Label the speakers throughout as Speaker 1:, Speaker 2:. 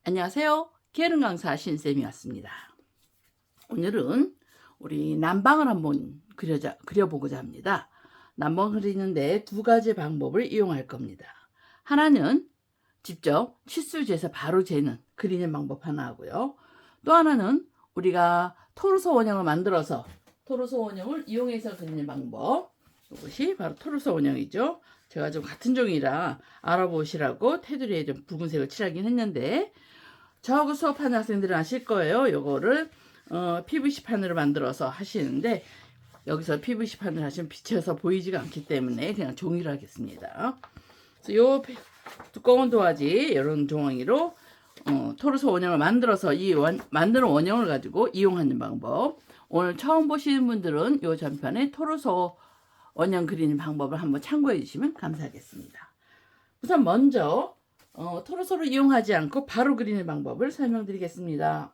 Speaker 1: 안녕하세요. 게으른 강사 신쌤이 왔습니다. 오늘은 우리 난방을 한번 그려보고자 합니다. 난방 그리는데 두 가지 방법을 이용할 겁니다. 하나는 직접 치수재서 바로 재는 그리는 방법 하나 하고요. 또 하나는 우리가 토르소 원형을 만들어서 토르소 원형을 이용해서 그리는 방법. 이것이 바로 토르소 원형이죠. 제가 좀 같은 종이라 알아보시라고 테두리에 좀 붉은색을 칠하긴 했는데 저하고 수업하는 학생들은 아실 거예요. 요거를 PVC 판으로 만들어서 하시는데 여기서 PVC 판을 하시면 비쳐서 보이지가 않기 때문에 그냥 종이로 하겠습니다. 그래서 요 두꺼운 도화지 이런 종이로 토르소 원형을 만들어서 만드는 원형을 가지고 이용하는 방법. 오늘 처음 보시는 분들은 요 전편에 토르소 원형 그리는 방법을 한번 참고해 주시면 감사하겠습니다. 우선 먼저 토르소를 이용하지 않고 바로 그리는 방법을 설명드리겠습니다.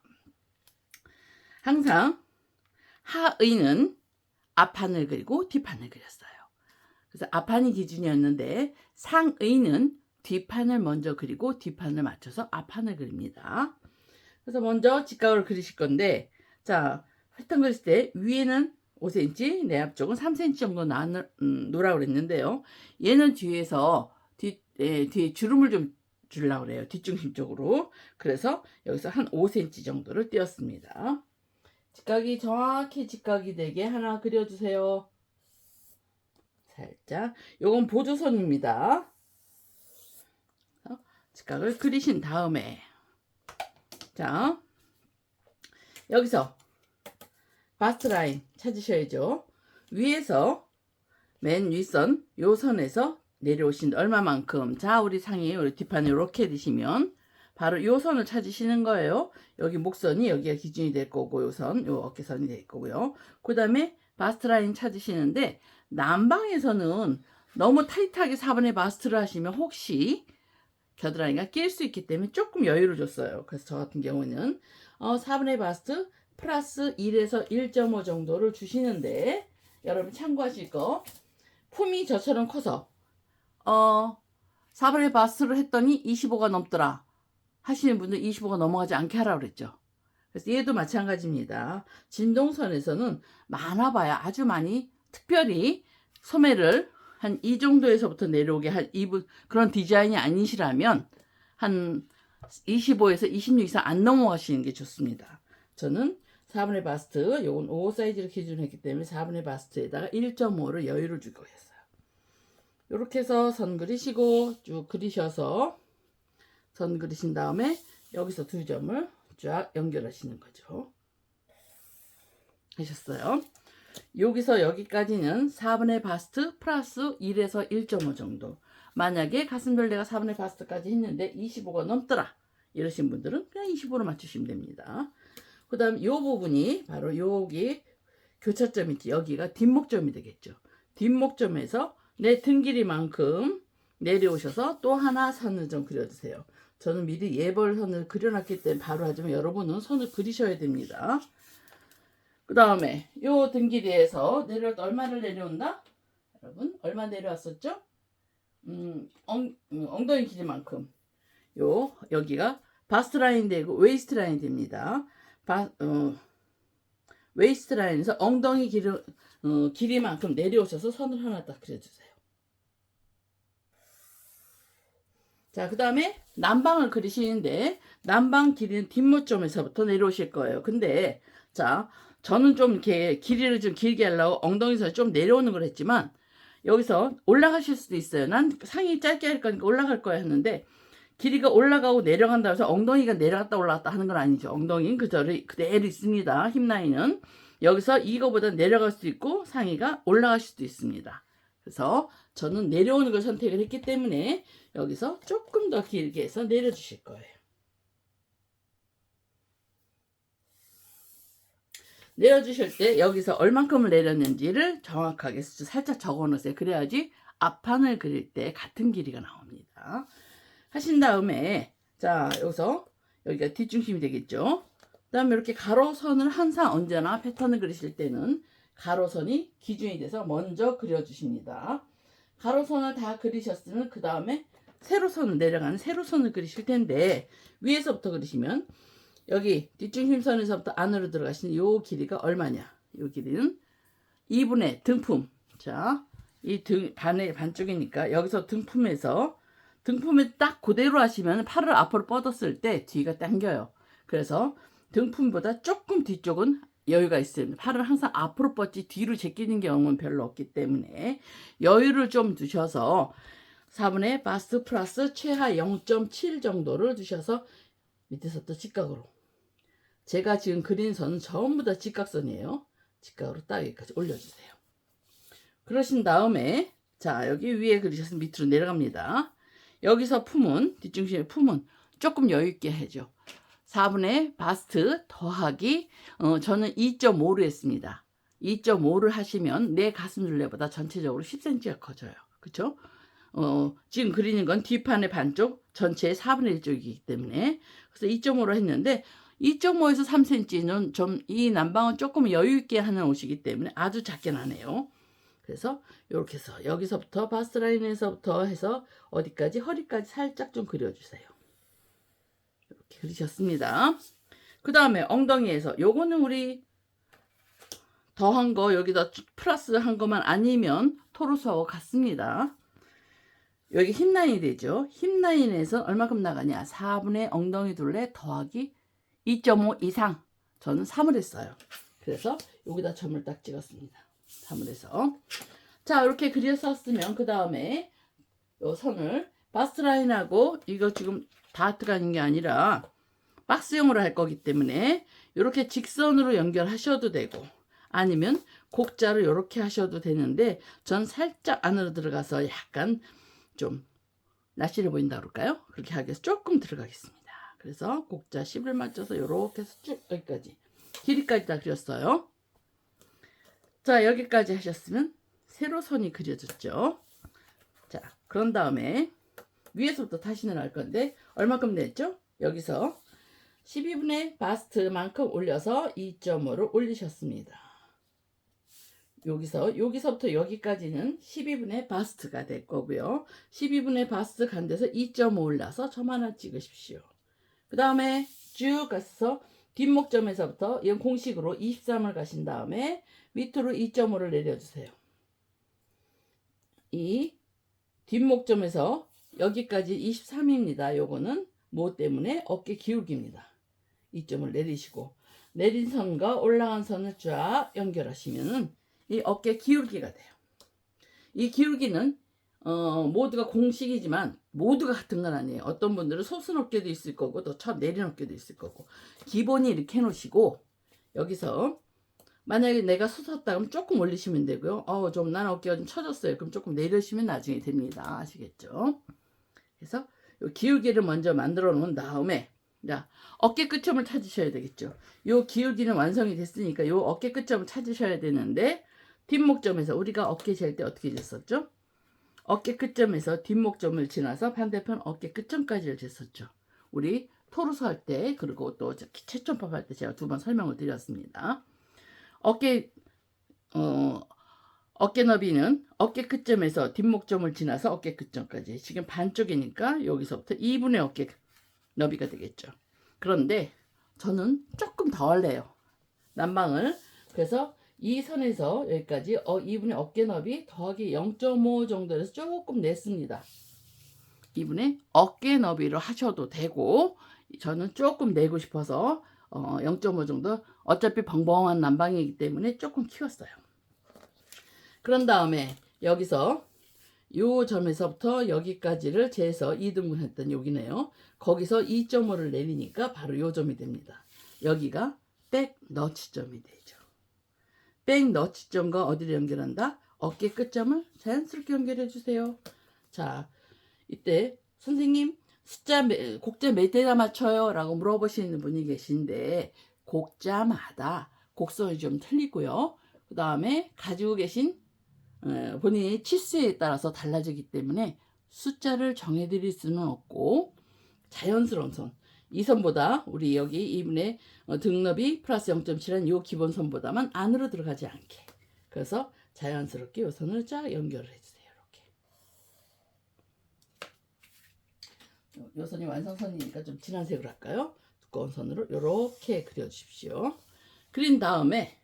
Speaker 1: 항상 하의는 앞판을 그리고 뒷판을 그렸어요. 그래서 앞판이 기준이었는데 상의는 뒷판을 먼저 그리고 뒷판을 맞춰서 앞판을 그립니다. 그래서 먼저 직각을 그리실 건데, 자, 패턴 그릴 때 위에는 5cm, 내 앞쪽은 3cm 정도 놓으라 그랬는데요. 얘는 뒤에서 뒤에 주름을 좀 주려고 그래요. 뒷중심 쪽으로. 그래서 여기서 한 5cm 정도를 띄었습니다. 직각이 정확히 직각이 되게 하나 그려주세요. 살짝. 요건 보조선입니다. 직각을 그리신 다음에 자, 여기서 바스트 라인 찾으셔야죠. 위에서 맨 윗선 요 선에서 내려오신 얼마만큼, 자 우리 상의 우리 뒷판을 이렇게 드시면 바로 요 선을 찾으시는 거예요. 여기 목선이 여기가 기준이 될 거고 요 선, 요 어깨선이 될 거고요. 그 다음에 바스트 라인 찾으시는데 난방에서는 너무 타이트하게 4번의 바스트를 하시면 혹시 겨드랑이가 낄 수 있기 때문에 조금 여유를 줬어요. 그래서 저 같은 경우는 4분의 바스트 플러스 1에서 1.5 정도를 주시는데 여러분 참고하실 거, 품이 저처럼 커서 4분의 바스트를 했더니 25가 넘더라 하시는 분들 25가 넘어가지 않게 하라고 그랬죠. 그래서 얘도 마찬가지입니다. 진동선에서는 많아봐야 아주 많이, 특별히 소매를 한 이 정도에서부터 내려오게 한 2분 그런 디자인이 아니시라면 한 25에서 26 이상 안 넘어가시는 게 좋습니다. 저는 4분의 바스트, 요건 5 사이즈를 기준으로 했기 때문에 4분의 바스트에다가 1.5를 여유를 주고 했어요. 이렇게 해서 선 그리시고 쭉 그리셔서 선 그리신 다음에 여기서 두 점을 쫙 연결하시는 거죠. 하셨어요. 여기서 여기까지는 4분의 바스트 플러스 1에서 1.5 정도. 만약에 가슴돌레가 4분의 바스트까지 했는데 25가 넘더라 이러신 분들은 그냥 25로 맞추시면 됩니다. 그 다음 이 부분이 바로 여기 교차점 있지, 여기가 뒷목점이 되겠죠. 뒷목점에서 내 등 길이만큼 내려오셔서 또 하나 선을 좀 그려주세요. 저는 미리 예벌선을 그려놨기 때문에 바로 하지만 여러분은 선을 그리셔야 됩니다. 그 다음에 요 등 길이에서 얼마를 내려온다? 여러분 얼마 내려왔었죠? 엉덩이 길이만큼. 여기가 바스트 라인 되고 웨이스트 라인 됩니다. 웨이스트 라인에서 엉덩이 길이만큼 내려오셔서 선을 하나 딱 그려주세요. 자, 그 다음에 난방을 그리시는데 난방 길이는 뒷모점에서부터 내려오실 거예요. 근데 자, 저는 좀 이렇게 길이를 좀 길게 하려고 엉덩이에서 좀 내려오는 걸 했지만 여기서 올라가실 수도 있어요. 난 상의 짧게 할 거니까 올라갈 거야 했는데 길이가 올라가고 내려간다 해서 엉덩이가 내려갔다 올라갔다 하는 건 아니죠. 엉덩이는 그대로 있습니다. 힙 라인은 여기서 이거보다 내려갈 수도 있고 상의가 올라갈 수도 있습니다. 그래서 저는 내려오는 걸 선택을 했기 때문에 여기서 조금 더 길게 해서 내려주실 거예요. 내려주실 때 여기서 얼만큼을 내렸는지를 정확하게 살짝 적어 놓으세요. 그래야지 앞판을 그릴 때 같은 길이가 나옵니다. 하신 다음에 자, 여기가 뒷중심이 되겠죠. 그 다음에 이렇게 가로선을 항상 언제나 패턴을 그리실 때는 가로선이 기준이 돼서 먼저 그려주십니다. 가로선을 다 그리셨으면 그 다음에 세로선을 내려가는 세로선을 그리실 텐데 위에서부터 그리시면 여기 뒷중심선에서부터 안으로 들어가시는 요 길이가 얼마냐? 요 길이는 2분의 등품. 자, 이 반쪽이니까 여기서 등품에 딱 그대로 하시면 팔을 앞으로 뻗었을 때 뒤가 당겨요. 그래서 등품보다 조금 뒤쪽은 여유가 있습니다. 팔을 항상 앞으로 뻗지 뒤로 제끼는 경우는 별로 없기 때문에 여유를 좀 두셔서 4분의 바스트 플러스 최하 0.7 정도를 두셔서 밑에서부터 직각으로, 제가 지금 그린 선은 전부 다 직각선이에요. 직각으로 딱 여기까지 올려주세요. 그러신 다음에 자, 여기 위에 그리셔서 밑으로 내려갑니다. 여기서 품은, 뒷중심의 품은 조금 여유 있게 해줘. 4분의 바스트 더하기 저는 2.5로 했습니다. 2.5를 하시면 내 가슴 둘레보다 전체적으로 10cm가 커져요. 그쵸? 지금 그리는 건 뒷판의 반쪽 전체의 4분의 1쪽이기 때문에 그래서 2.5로 했는데 2.5에서 3cm는 좀 이 난방은 조금 여유 있게 하는 옷이기 때문에 아주 작게 나네요. 그래서 이렇게 해서 여기서부터 바스트 라인에서부터 해서 어디까지 허리까지 살짝 좀 그려주세요. 이렇게 그리셨습니다. 그 다음에 엉덩이에서 요거는 우리 더한 거 여기다 플러스 한 것만 아니면 토르소하고 같습니다. 여기 힙 라인이 되죠. 힙 라인에서 얼마큼 나가냐? 4분의 엉덩이 둘레 더하기 2.5 이상. 저는 3을 했어요. 그래서 여기다 점을 딱 찍었습니다. 3을 해서. 자, 이렇게 그렸었으면 그 다음에 요 선을 바스트 라인하고 이거 지금 다 들어가는 게 아니라 박스형으로 할 거기 때문에 이렇게 직선으로 연결하셔도 되고 아니면 곡자를 이렇게 하셔도 되는데 전 살짝 안으로 들어가서 약간 좀 날씬해 보인다 그럴까요? 그렇게 하기 위해서 조금 들어가겠습니다. 그래서 곡자 10을 맞춰서 이렇게 해서 쭉 여기까지 길이까지 다 그렸어요. 자, 여기까지 하셨으면 세로선이 그려졌죠. 자, 그런 다음에 위에서부터 타신을 할 건데 얼마큼 냈죠? 여기서 12분의 바스트만큼 올려서 2.5를 올리셨습니다. 여기서부터 여기까지는 12분의 바스트가 될 거고요. 12분의 바스트 간 데서 2.5 올라서 점 하나 찍으십시오. 그 다음에 쭉 가서 뒷목점에서부터 이건 공식으로 23을 가신 다음에 밑으로 2.5를 내려주세요. 이 뒷목점에서 여기까지 23입니다. 요거는 뭐 때문에? 어깨 기울기입니다. 2점을 내리시고 내린 선과 올라간 선을 쫙 연결하시면은 이 어깨 기울기가 돼요. 이 기울기는 모두가 공식이지만 모두가 같은 건 아니에요. 어떤 분들은 솟은 어깨도 있을 거고 또 내린 어깨도 있을 거고 기본이 이렇게 해놓으시고 여기서 만약에 내가 솟았다 그러면 조금 올리시면 되고요. 좀 난 어깨가 좀 처졌어요. 그럼 조금 내려주시면 나중에 됩니다. 아시겠죠? 그래서 요 기울기를 먼저 만들어 놓은 다음에 자, 어깨 끝점을 찾으셔야 되겠죠. 요 기울기는 완성이 됐으니까 요 어깨 끝점을 찾으셔야 되는데 뒷목점에서 우리가 어깨 잴 때 어떻게 쟀었죠? 어깨 끝점에서 뒷목점을 지나서 반대편 어깨 끝점까지를 쟀었죠. 우리 토르소 할 때 그리고 또 체점법 할 때 제가 2번 설명을 드렸습니다. 어깨 너비는 어깨 끝점에서 뒷목점을 지나서 어깨 끝점까지 지금 반쪽이니까 여기서부터 2분의 어깨 너비가 되겠죠. 그런데 저는 조금 더 할래요. 난방을. 그래서 이 선에서 여기까지 2분의 어깨 너비 더하기 0.5 정도에서 조금 냈습니다. 2분의 어깨 너비로 하셔도 되고 저는 조금 내고 싶어서 0.5 정도 어차피 벙벙한 난방이기 때문에 조금 키웠어요. 그런 다음에 여기서 요 점에서부터 여기까지를 재서 2등분 했던 여기네요. 거기서 2.5를 내리니까 바로 요 점이 됩니다. 여기가 백 너치점이 되죠. 백 너치점과 어디를 연결한다? 어깨 끝점을 자연스럽게 연결해 주세요. 자, 이때 선생님 곡자 몇 대나 맞춰요? 라고 물어보시는 분이 계신데 곡자마다 곡선이 좀 틀리고요. 그 다음에 가지고 계신 본인의 치수에 따라서 달라지기 때문에 숫자를 정해드릴 수는 없고 자연스러운 선, 이 선보다 우리 여기 2분의 등너비 플러스 0.7한 이 기본선보다만 안으로 들어가지 않게, 그래서 자연스럽게 이 선을 쫙 연결을 해주세요. 이렇게 요 선이 완성선이니까 좀 진한 색으로 할까요? 두꺼운 선으로 이렇게 그려주십시오. 그린 다음에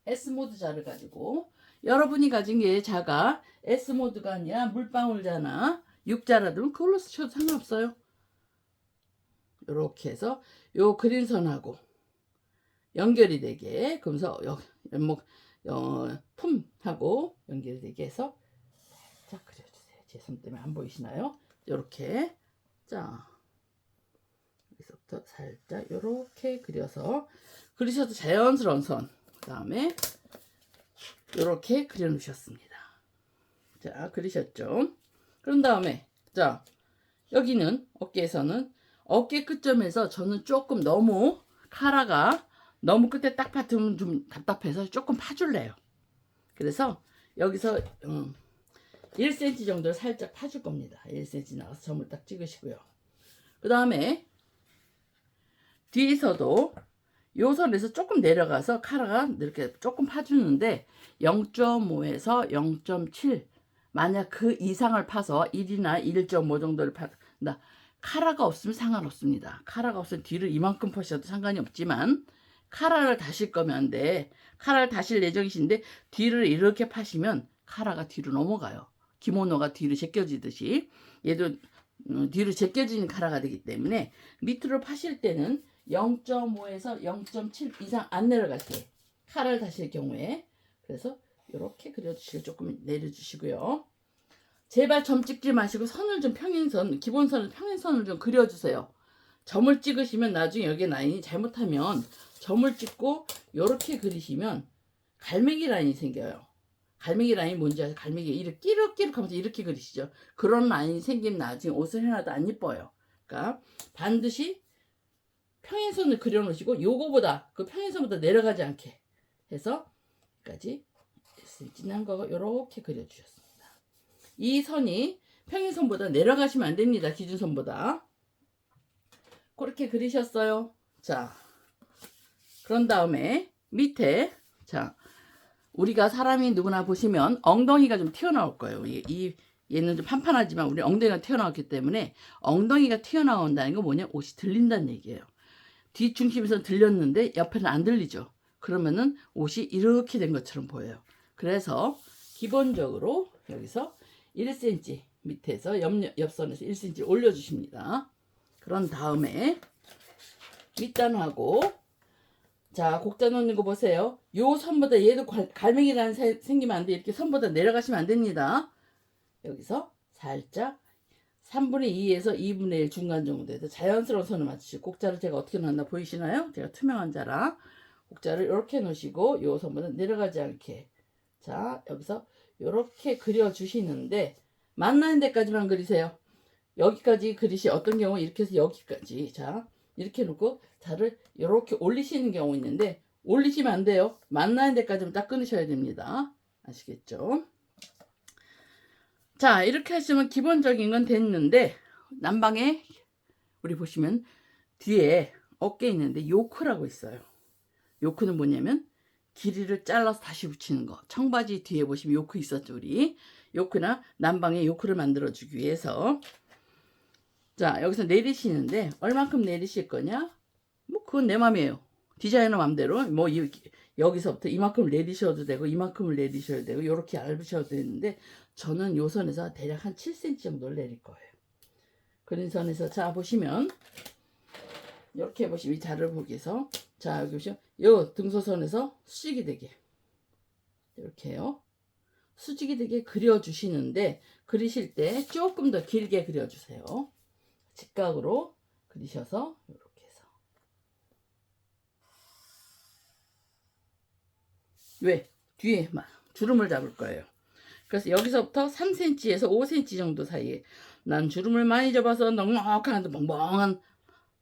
Speaker 1: S모드 자를 가지고 여러분이 가진 게 자가 S모드가 아니라 물방울자나 육자라도 그걸로 쓰셔도 상관없어요. 이렇게 해서 요 그린 선하고 연결이 되게 그러면서 연목 품하고 연결이 되게 해서 자 그려주세요. 제 손 때문에 안 보이시나요? 이렇게 자 여기서부터 살짝 이렇게 그리셔도 자연스러운 선. 그 다음에 이렇게 그려 놓으셨습니다. 자 그리셨죠? 그런 다음에 자 여기는 어깨에서는 어깨 끝점에서 저는 조금 너무 카라가 너무 끝에 딱 받으면 좀 답답해서 조금 파줄래요. 그래서 여기서 1cm 정도를 살짝 파줄 겁니다. 1cm 나와서 점을 딱 찍으시고요. 그 다음에 뒤에서도 요 선에서 조금 내려가서 카라가 이렇게 조금 파주는데 0.5에서 0.7 만약 그 이상을 파서 1이나 1.5 정도를 판다. 카라가 없으면 상관없습니다. 카라가 없으면 뒤를 이만큼 파셔도 상관이 없지만 카라를 다실 거면 안 돼. 카라를 다실 예정이신데 뒤를 이렇게 파시면 카라가 뒤로 넘어가요. 기모노가 뒤로 제껴지듯이 얘도 뒤로 제껴지는 카라가 되기 때문에 밑으로 파실 때는 0.5에서 0.7 이상 안 내려가세요. 카라를 다실 경우에. 그래서 이렇게 그려주시고 조금 내려주시고요. 제발 점 찍지 마시고 선을 좀 평행선, 기본선을 평행선을 좀 그려주세요. 점을 찍으시면 나중에 여기 라인이 잘못하면 점을 찍고 이렇게 그리시면 갈매기 라인이 생겨요. 갈매기 라인이 뭔지 아세요? 갈매기 이렇게 끼룩끼룩 하면서 이렇게 그리시죠. 그런 라인이 생기면 나중에 옷을 해놔도 안 이뻐요. 그러니까 반드시 평행선을 그려놓으시고 요거보다 그 평행선보다 내려가지 않게 해서 여기까지 진한 거 이렇게 그려주셨습니다. 이 선이 평행선보다 내려가시면 안 됩니다. 기준선보다. 그렇게 그리셨어요. 자, 그런 다음에 밑에 자 우리가 사람이 누구나 보시면 엉덩이가 좀 튀어나올 거예요. 얘는 좀 판판하지만 우리 엉덩이가 튀어나왔기 때문에 엉덩이가 튀어나온다는 건 뭐냐? 옷이 들린다는 얘기예요. 뒷중심에서 들렸는데 옆에는 안 들리죠. 그러면은 옷이 이렇게 된 것처럼 보여요. 그래서 기본적으로 여기서 1cm 밑에서 옆선에서 1cm 올려주십니다. 그런 다음에 밑단하고 자 곡자 놓는 거 보세요. 요 선보다 얘도 갈매기 라인 생기면 안 돼. 이렇게 선보다 내려가시면 안 됩니다. 여기서 살짝 3분의 2에서 2분의 1 중간 정도에서 자연스러운 선을 맞추시고 곡자를 제가 어떻게 놨나 보이시나요? 제가 투명한 자라 곡자를 이렇게 놓으시고 요 선보다 내려가지 않게 자 여기서 이렇게 그려주시는데 만나는 데까지만 그리세요. 여기까지 그리시 어떤 경우 이렇게 해서 여기까지 자 이렇게 놓고 자를 이렇게 올리시는 경우 있는데 올리시면 안 돼요. 만나는 데까지만 딱 끊으셔야 됩니다. 아시겠죠? 자 이렇게 하시면 기본적인 건 됐는데 난방에 우리 보시면 뒤에 어깨 있는데 요크라고 있어요. 요크는 뭐냐면 길이를 잘라서 다시 붙이는 거. 청바지 뒤에 보시면 요크 있었죠 우리. 요크나 난방에 요크를 만들어 주기 위해서 자 여기서 내리시는데 얼만큼 내리실 거냐? 뭐 그건 내 맘이에요. 디자이너 맘대로 뭐 여기서부터 이만큼을 내리셔도 되고 이만큼을 내리셔도 되고 이렇게 얇으셔도 되는데 저는 요 선에서 대략 한 7cm 정도를 내릴 거예요. 그린 선에서 자 보시면 이렇게 보시면 이 자를 보기 위해서 자 여기 보시면 요 등소선에서 수직이 되게 이렇게요. 수직이 되게 그려주시는데 그리실 때 조금 더 길게 그려주세요. 직각으로 그리셔서 이렇게 해서 왜? 뒤에 막 주름을 잡을 거예요. 그래서 여기서부터 3cm에서 5cm 정도 사이에 난 주름을 많이 잡아서 넉넉한 멍멍한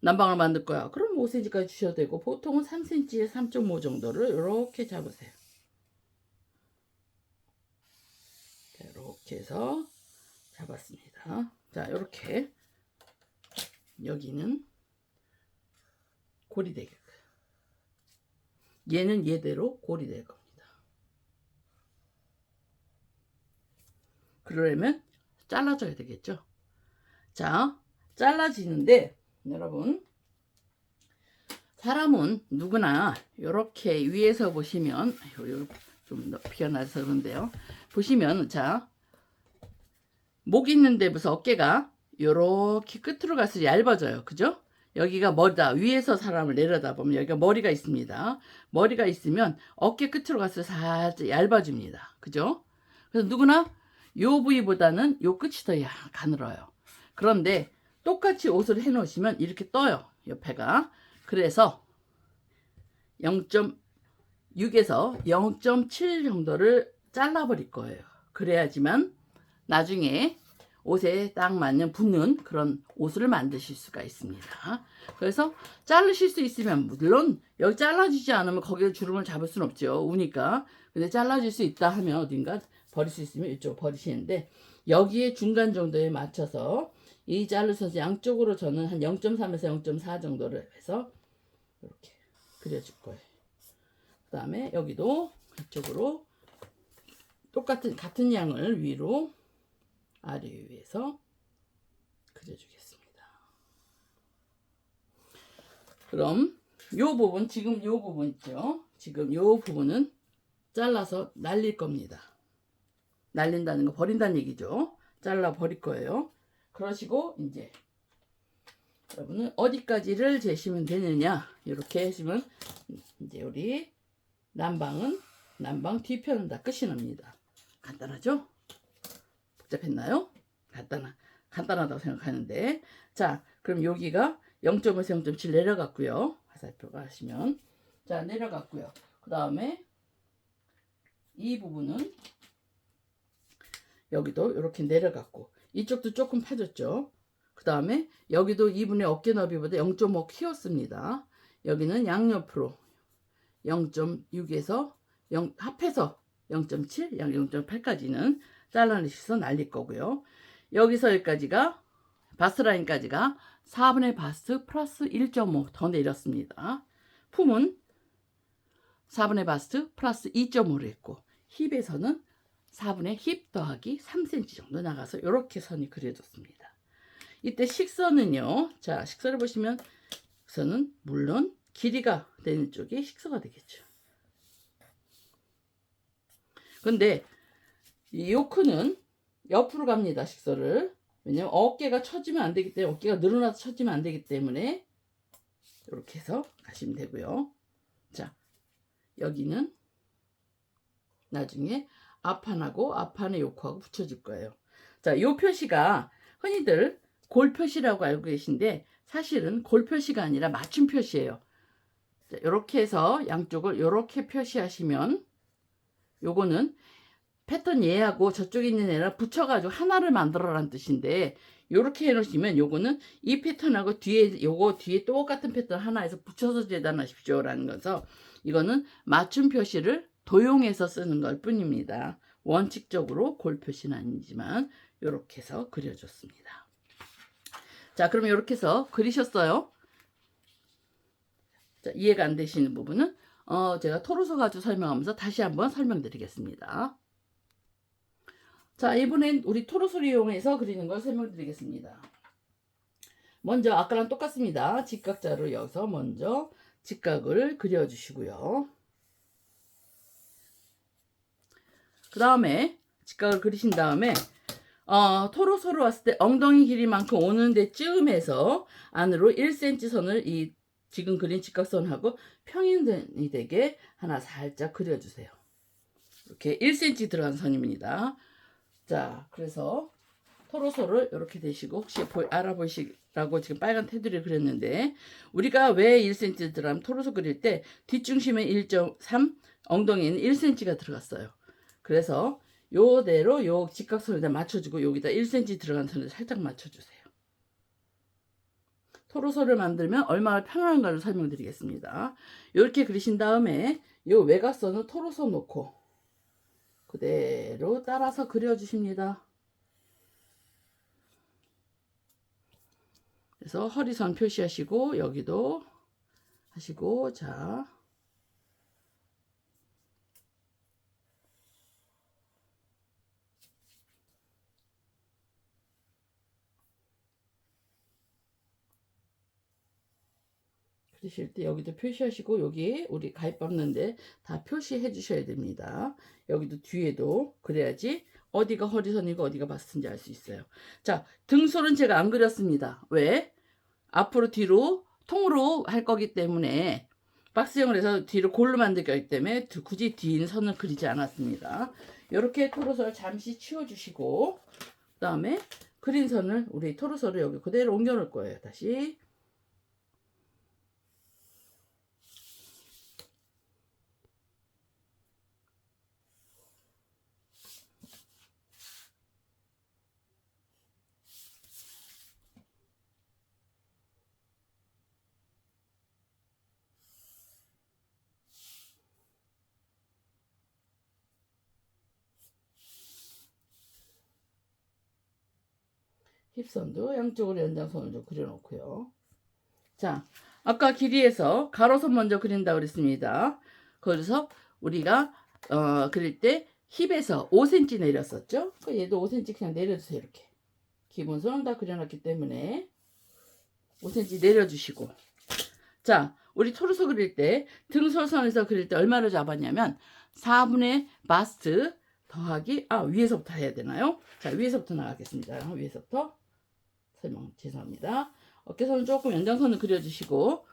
Speaker 1: 난방을 만들 거야. 그럼 5cm까지 주셔도 되고 보통은 3cm에 3.5 정도를 이렇게 잡으세요. 이렇게 해서 잡았습니다. 자 이렇게 여기는 고리대격 얘는 얘대로 고리될 겁니다. 그러려면 잘라줘야 되겠죠. 자 잘라지는데 여러분 사람은 누구나 이렇게 위에서 보시면 좀 높이가 낮아서 그런데요. 보시면 자 목 있는 데부터 어깨가 요렇게 끝으로 갈수록 얇아져요. 그죠? 여기가 머리다. 위에서 사람을 내려다보면 여기가 머리가 있습니다. 머리가 있으면 어깨 끝으로 갈수록 살짝 얇아집니다. 그죠? 그래서 누구나 요 부위보다는 요 끝이 더 가늘어요. 그런데 똑같이 옷을 해 놓으시면 이렇게 떠요. 옆에가. 그래서 0.6에서 0.7 정도를 잘라버릴 거예요. 그래야지만 나중에 옷에 딱 맞는 붙는 그런 옷을 만드실 수가 있습니다. 그래서 자르실 수 있으면 물론 여기 잘라지지 않으면 거기에 주름을 잡을 수는 없죠. 우니까. 근데 잘라질 수 있다 하면 어딘가 버릴 수 있으면 이쪽 버리시는데 여기에 중간 정도에 맞춰서 이 자를 선수 양쪽으로 저는 한 0.3에서 0.4 정도를 해서 이렇게 그려줄 거예요. 그 다음에 여기도 이쪽으로 같은 양을 위로 아래 위에서 그려주겠습니다. 그럼 요 부분 지금 요 부분 있죠. 지금 요 부분은 잘라서 날릴 겁니다. 날린다는 거 버린다는 얘기죠. 잘라 버릴 거예요. 그러시고 이제 여러분은 어디까지를 재시면 되느냐 이렇게 하시면 이제 우리 난방 뒤편은 다 끝이 납니다. 간단하죠? 복잡했나요? 간단하다고 생각하는데 자 그럼 여기가 0.5에서 0.7 내려갔고요. 화살표가 하시면 자 내려갔고요. 그 다음에 이 부분은 여기도 이렇게 내려갔고 이쪽도 조금 파졌죠. 그 다음에 여기도 이분의 어깨 너비보다 0.5 키웠습니다. 여기는 양옆으로 0.6에서 합해서 0.7, 0.8까지는 잘라내셔서 날릴 거고요. 여기서 여기까지가 바스 라인까지가 4분의 바스 플러스 1.5 더 내렸습니다. 품은 4분의 바스 플러스 2.5를 했고 힙에서는 4분의 힙 더하기 3cm 정도 나가서 이렇게 선이 그려졌습니다. 이때 식선은요. 자 식선을 보시면 식선은 물론 길이가 되는 쪽이 식서가 되겠죠. 근데 이 요크는 옆으로 갑니다. 식서를. 왜냐면 어깨가 처지면 안 되기 때문에 어깨가 늘어나서 처지면 안 되기 때문에 이렇게 해서 가시면 되고요. 자 여기는 나중에 앞판에 요크하고 붙여줄 거예요. 자, 요 표시가 흔히들 골 표시라고 알고 계신데 사실은 골 표시가 아니라 맞춤 표시예요. 자, 이렇게 해서 양쪽을 이렇게 표시하시면 요거는 패턴 얘하고 저쪽에 있는 애랑 붙여가지고 하나를 만들어라는 뜻인데 요렇게 해놓으시면 요거는 이 패턴하고 요거 뒤에 똑같은 패턴 하나에서 붙여서 재단하십시오 라는 거서 이거는 맞춤 표시를 도용해서 쓰는 걸 뿐입니다. 원칙적으로 골 표시는 아니지만 요렇게 해서 그려줬습니다. 자 그럼 요렇게 해서 그리셨어요. 자, 이해가 안 되시는 부분은 제가 토로서 가지고 설명하면서 다시 한번 설명드리겠습니다. 자 이번엔 우리 토로소를 이용해서 그리는 걸 설명드리겠습니다. 먼저 아까랑 똑같습니다. 직각자로 여기서 먼저 직각을 그려주시고요. 그 다음에 직각을 그리신 다음에 토로소로 왔을 때 엉덩이 길이만큼 오는 데쯤에서 안으로 1cm 선을 이 지금 그린 직각선하고 평행이 되게 하나 살짝 그려주세요. 이렇게 1cm 들어간 선입니다. 자, 그래서 토로소를 이렇게 대시고 혹시 알아보시라고 지금 빨간 테두리를 그렸는데 우리가 왜 1cm 들어가면 토로소 그릴 때 뒷중심에 1.3 엉덩이는 1cm가 들어갔어요. 그래서 요대로 요 직각선에다 맞춰주고 여기다 1cm 들어간 선을 살짝 맞춰주세요. 토로소를 만들면 얼마나 편안한가를 설명드리겠습니다. 이렇게 그리신 다음에 요 외곽선을 토로소 놓고 그대로 따라서 그려주십니다. 그래서 허리선 표시하시고 여기도 하시고 자 그리실 때 여기도 표시하시고 여기 우리 가입 받는데 다 표시해 주셔야 됩니다. 여기도 뒤에도 그래야지 어디가 허리선이고 어디가 바스트인지 알 수 있어요. 자, 등솔은 제가 안 그렸습니다. 왜? 앞으로 뒤로 통으로 할 거기 때문에 박스형을 해서 뒤로 골로 만들기 하기 때문에 굳이 뒤인 선을 그리지 않았습니다. 이렇게 토로설 잠시 치워주시고 그 다음에 그린 선을 우리 토로설을 여기 그대로 옮겨 놓을 거예요. 다시 힙선도 양쪽으로 연장선을 좀 그려놓고요. 자, 아까 길이에서 가로선 먼저 그린다 그랬습니다. 그래서 우리가 그릴 때 힙에서 5cm 내렸었죠. 얘도 5cm 그냥 내려주세요. 이렇게 기본선은 다 그려놨기 때문에 5cm 내려주시고, 자, 우리 토르소 그릴 때 등솔선에서 그릴 때 얼마를 잡았냐면 4분의 바스트 더하기 위에서부터 해야 되나요? 자, 위에서부터 나가겠습니다. 위에서부터 설명 죄송합니다. 어깨선을 조금 연장선을 그려주시고,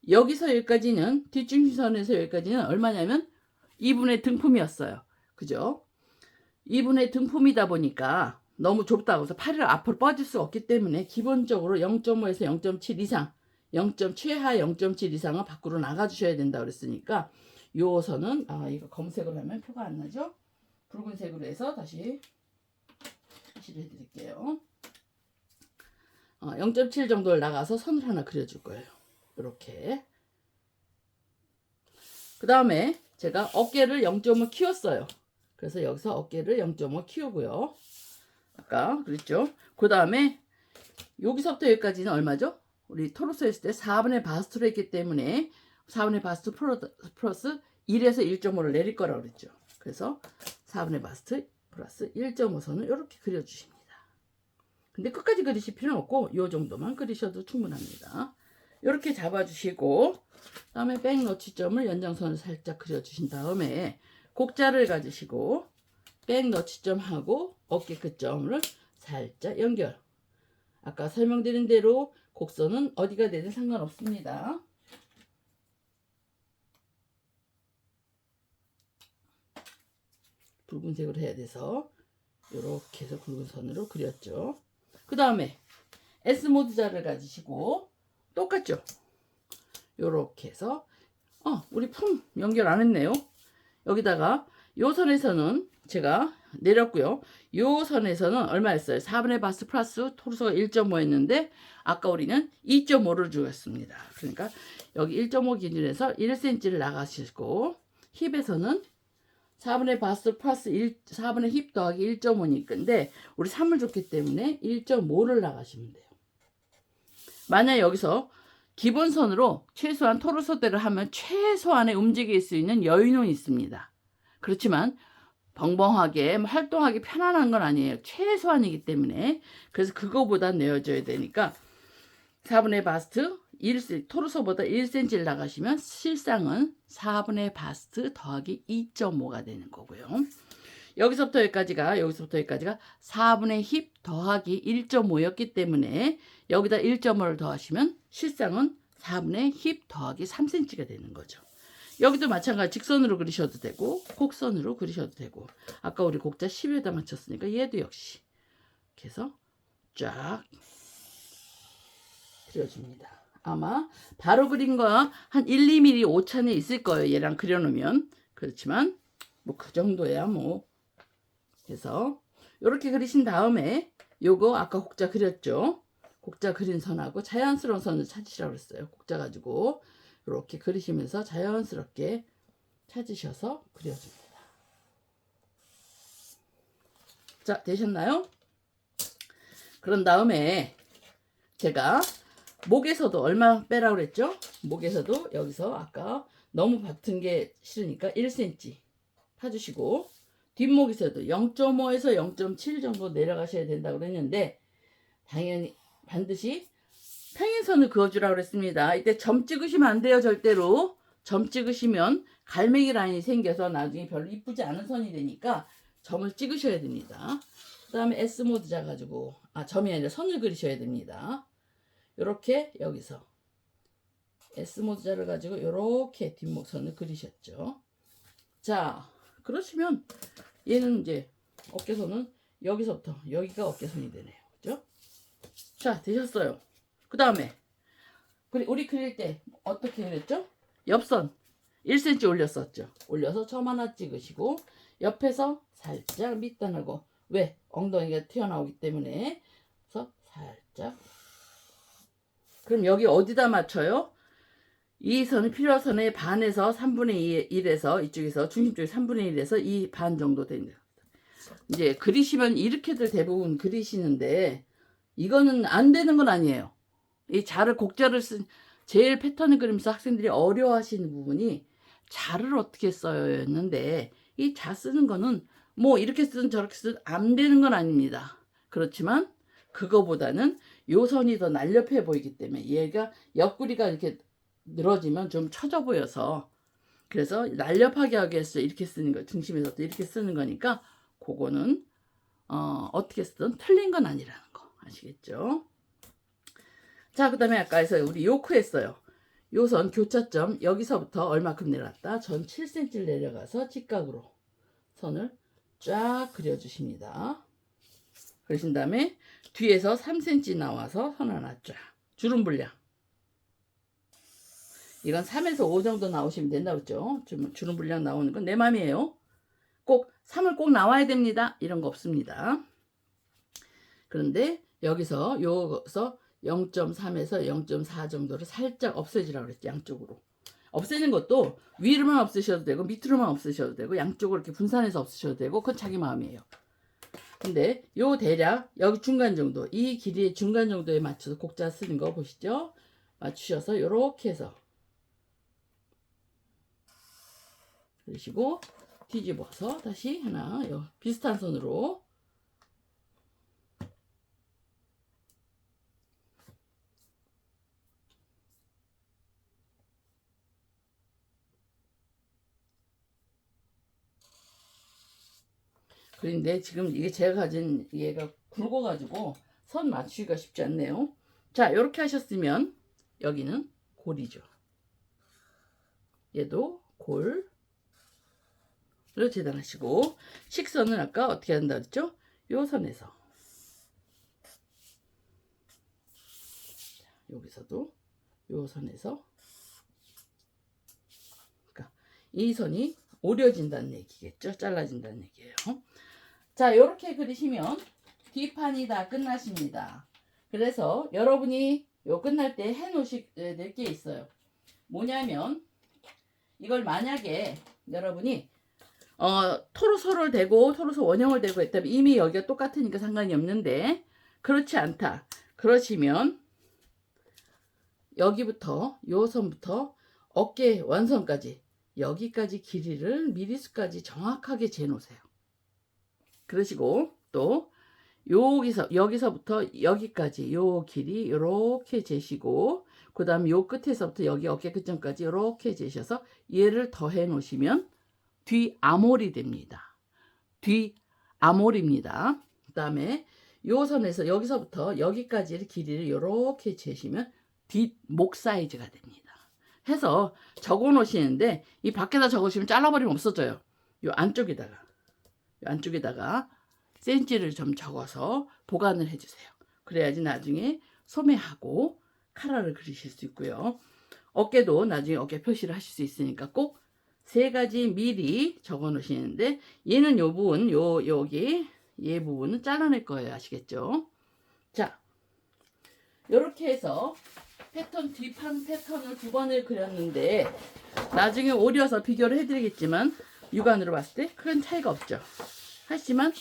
Speaker 1: 여기서 여기까지는 뒷중심선에서 여기까지는 얼마냐면 2분의 등품이었어요. 그죠? 2분의 등품이다 보니까 너무 좁다고 해서 팔을 앞으로 뻗을 수 없기 때문에 기본적으로 0.5에서 0.7 이상, 최하 0.7 이상은 밖으로 나가주셔야 된다고 그랬으니까 요 선은 이거 검색으로 하면 표가 안 나죠? 붉은색으로 해서 다시 표시를 해드릴게요. 0.7 정도를 나가서 선을 하나 그려줄 거예요. 이렇게. 그 다음에 제가 어깨를 0.5 키웠어요. 그래서 여기서 어깨를 0.5 키우고요. 아까 그랬죠? 그 다음에 여기서부터 여기까지는 얼마죠? 우리 토로스 했을 때 4분의 바스트로 했기 때문에 4분의 바스트 플러스 1에서 1.5를 내릴 거라고 그랬죠. 그래서 4분의 바스트 플러스 1.5선을 이렇게 그려주십니다. 근데 끝까지 그리실 필요는 없고 이 정도만 그리셔도 충분합니다. 이렇게 잡아주시고 그다음에 백 너치점을 연장선을 살짝 그려주신 다음에 곡자를 가지시고 백 너치점하고 어깨 끝점을 살짝 연결. 아까 설명드린 대로 곡선은 어디가 되든 상관없습니다. 붉은색으로 해야 돼서 이렇게 해서 굵은 선으로 그렸죠. 그 다음에 S모드 자를 가지시고 똑같죠. 요렇게 해서 우리 품 연결 안 했네요. 여기다가 요 선에서는 제가 내렸고요. 요 선에서는 얼마였어요? 4분의 바스 플러스 토르소가 1.5 했는데 아까 우리는 2.5를 주었습니다. 그러니까 여기 1.5 기준에서 1cm를 나가시고 힙에서는 4분의 바스 플러스 4분의 힙 더하기 1.5니까 근데 우리 3을 줬기 때문에 1.5를 나가시면 돼요. 만약 여기서 기본선으로 최소한 토르소대를 하면 최소한의 움직일 수 있는 여유는 있습니다. 그렇지만 벙벙하게 활동하기 편안한 건 아니에요. 최소한이기 때문에. 그래서 그거보다 내어줘야 되니까 4분의 바스트 토르소보다 1cm를 나가시면 실상은 4분의 바스트 더하기 2.5가 되는 거고요. 여기서부터 여기까지가 4분의 힙 더하기 1.5였기 때문에 여기다 1.5를 더하시면 실상은 4분의 힙 더하기 3cm가 되는 거죠. 여기도 마찬가지 직선으로 그리셔도 되고 곡선으로 그리셔도 되고 아까 우리 곡자 10에다 맞췄으니까 얘도 역시 이렇게 해서 쫙 그려줍니다. 아마 바로 그린 거 한 1, 2mm 오차는 있을 거예요. 얘랑 그려놓으면. 그렇지만 뭐 그 정도야 뭐. 그래서 이렇게 그리신 다음에 요거 아까 곡자 그렸죠. 곡자 그린 선하고 자연스러운 선을 찾으시라고 그랬어요. 곡자 가지고 이렇게 그리시면서 자연스럽게 찾으셔서 그려줍니다. 자, 되셨나요? 그런 다음에 제가 목에서도 얼마 빼라고 그랬죠? 목에서도 여기서 아까 너무 같은 게 싫으니까 1cm 파주시고 뒷목에서도 0.5에서 0.7 정도 내려가셔야 된다고 그랬는데 당연히 반드시 평행선을 그어주라고 그랬습니다. 이때 점 찍으시면 안 돼요. 절대로. 점 찍으시면 갈매기 라인이 생겨서 나중에 별로 이쁘지 않은 선이 되니까 점을 찍으셔야 됩니다. 그 다음에 S모드 잡아가지고 점이 아니라 선을 그리셔야 됩니다. 요렇게 여기서 S모드 자를 가지고 요렇게 뒷목선을 그리셨죠. 자, 그러시면 얘는 이제 어깨선은 여기서부터 여기가 어깨선이 되네요. 그죠? 자, 되셨어요. 그 다음에 우리 그릴 때 어떻게 그렸죠? 옆선 1cm 올렸었죠. 올려서 점 하나 찍으시고 옆에서 살짝 밑단하고, 왜? 엉덩이가 튀어나오기 때문에. 그래서 살짝. 그럼 여기 어디다 맞춰요? 이 선이 필요한 선의 반에서 3분의 1에서 이쪽에서 중심 쪽에 3분의 1에서 이 반 정도 됩니다. 이제 그리시면 이렇게들 대부분 그리시는데 이거는 안 되는 건 아니에요. 이 자를 곡자를 제일 패턴을 그리면서 학생들이 어려워하시는 부분이 자를 어떻게 써요였는데, 이 자 쓰는 거는 뭐 이렇게 쓰든 저렇게 쓰든 안 되는 건 아닙니다. 그렇지만 그거보다는 요 선이 더 날렵해 보이기 때문에, 얘가 옆구리가 이렇게 늘어지면 좀 처져 보여서, 그래서 날렵하게 하기 위해서 이렇게 쓰는 거, 중심에서 또 이렇게 쓰는 거니까 그거는 어떻게 쓰든 틀린 건 아니라는 거 아시겠죠? 자, 그 다음에 아까 해서 우리 요크 했어요. 요 선 교차점 여기서부터 얼마큼 내려갔다? 전 7cm를 내려가서 직각으로 선을 쫙 그려주십니다. 그러신 다음에 뒤에서 3cm 나와서 선 하나 쫙. 주름 분량. 이건 3에서 5 정도 나오시면 된다 그랬죠? 주름 분량 나오는 건 내 맘이에요. 꼭 3을 꼭 나와야 됩니다. 이런 거 없습니다. 그런데 여기서 0.3에서 0.4 정도를 살짝 없애주라고 그랬죠. 양쪽으로. 없애는 것도 위로만 없애셔도 되고 밑으로만 없애셔도 되고 양쪽으로 이렇게 분산해서 없애셔도 되고, 그건 자기 마음이에요. 근데 요 대략 여기 중간 정도, 이 길이의 중간 정도에 맞춰서 곡자 쓰는 거 보시죠. 맞추셔서 요렇게 해서 그러시고 뒤집어서 다시 하나 비슷한 선으로 그런데 지금 이게 제가 가진 얘가 굵어가지고 선 맞추기가 쉽지 않네요. 자, 이렇게 하셨으면 여기는 골이죠. 얘도 골을 재단하시고, 식선은 아까 어떻게 한다 그랬죠? 요 선에서 여기서도 요 선에서, 그러니까 이 선이 오려진다는 얘기겠죠. 잘라진다는 얘기예요. 자, 이렇게 그리시면 뒷판이 다 끝나십니다. 그래서 여러분이 요 끝날 때 해놓으실 게 있어요. 뭐냐면, 이걸 만약에 여러분이 토로소를 대고 토로소 원형을 대고 했다면 이미 여기가 똑같으니까 상관이 없는데, 그렇지 않다 그러시면 여기부터 요 선부터 어깨 완선까지 여기까지 길이를 미리수까지 정확하게 재놓으세요. 그러시고 또 여기서부터 여기까지 요 길이 요렇게 재시고, 그 다음에 요 끝에서부터 여기 어깨 끝점까지 요렇게 재셔서 얘를 더해 놓으시면 뒤 아몰이 됩니다. 뒤 아몰입니다. 그 다음에 요 선에서 여기서부터 여기까지의 길이를 요렇게 재시면 뒷목 사이즈가 됩니다. 해서 적어 놓으시는데, 이 밖에다 적으시면 잘라버리면 없어져요. 요 안쪽에다가 센치를 좀 적어서 보관을 해주세요. 그래야지 나중에 소매하고 카라를 그리실 수 있고요. 어깨도 나중에 어깨 표시를 하실 수 있으니까 꼭 3가지 미리 적어 놓으시는데, 얘는 요 부분, 여기 얘 부분은 잘라낼 거예요. 아시겠죠? 자, 요렇게 해서 뒷판 패턴을 2번을 그렸는데, 나중에 오려서 비교를 해드리겠지만 육안으로 봤을 때 큰 차이가 없죠. 하지만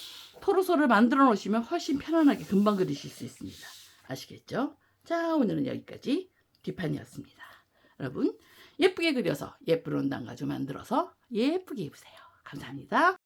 Speaker 1: 토로소를 만들어 놓으시면 훨씬 편안하게 금방 그리실 수 있습니다. 아시겠죠? 자, 오늘은 여기까지 뒷판이었습니다. 여러분, 예쁘게 그려서 예쁜 온당 가죽 만들어서 예쁘게 입으세요. 감사합니다.